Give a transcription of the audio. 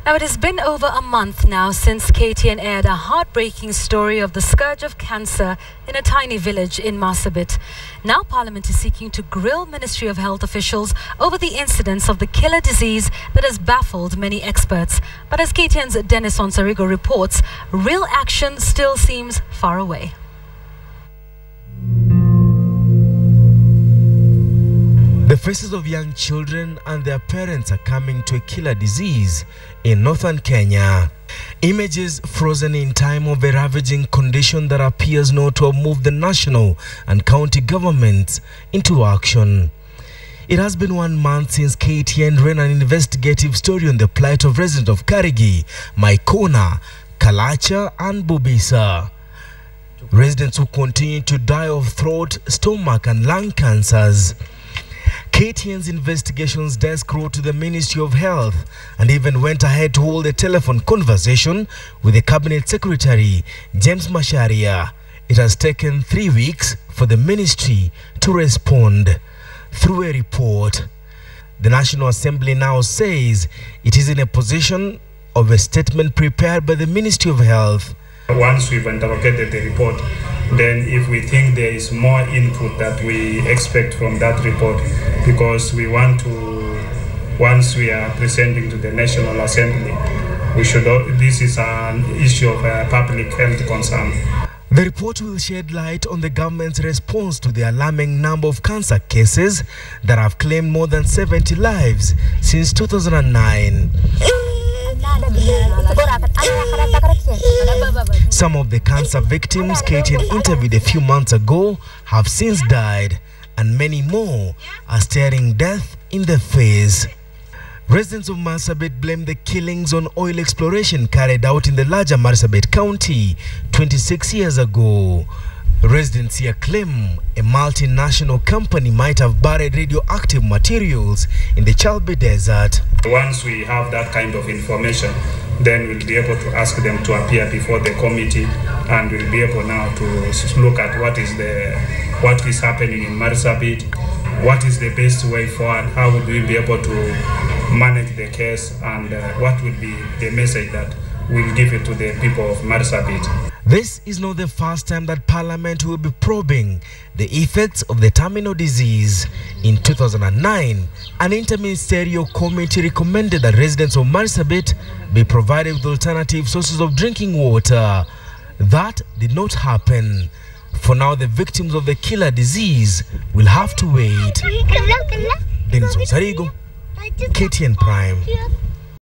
Now, it has been over a month now since KTN aired a heartbreaking story of the scourge of cancer in a tiny village in Marsabit. Now, Parliament is seeking to grill Ministry of Health officials over the incidence of the killer disease that has baffled many experts. But as KTN's Dennis Onsarigo reports, real action still seems far away. The faces of young children and their parents are coming to a killer disease in northern Kenya. Images frozen in time of a ravaging condition that appears not to have moved the national and county governments into action. It has been 1 month since KTN ran an investigative story on the plight of residents of Karigi, Maikona, Kalacha and Bubisa. Residents who continue to die of throat, stomach and lung cancers. KTN's investigations desk wrote to the Ministry of Health and even went ahead to hold a telephone conversation with the Cabinet Secretary, James Macharia. It has taken 3 weeks for the ministry to respond. Through a report, the National Assembly now says it is in a position of a statement prepared by the Ministry of Health. Once we've interrogated the report, then if we think there is more input that we expect from that report, because we want to, once we are presenting to the National Assembly, we should, this is an issue of public health concern. The report will shed light on the government's response to the alarming number of cancer cases that have claimed more than 70 lives since 2009. Some of the cancer victims KTN interviewed a few months ago have since died, and many more are staring death in the face. Residents of Marsabit blame the killings on oil exploration carried out in the larger Marsabit County 26 years ago. Residents here claim a multinational company might have buried radioactive materials in the Chalbi Desert. Once we have that kind of information, then we'll be able to ask them to appear before the committee, and we'll be able now to look at what is happening in Marsabit, what is the best way forward, how would we be able to manage the case, and what would be the message that we'll give it to the people of Marsabit. This is not the first time that Parliament will be probing the effects of the terminal disease. In 2009, an interministerial committee recommended that residents of Marsabit be provided with alternative sources of drinking water. That did not happen. For now, the victims of the killer disease will have to wait. Dennis Onsarigo, KTN Prime.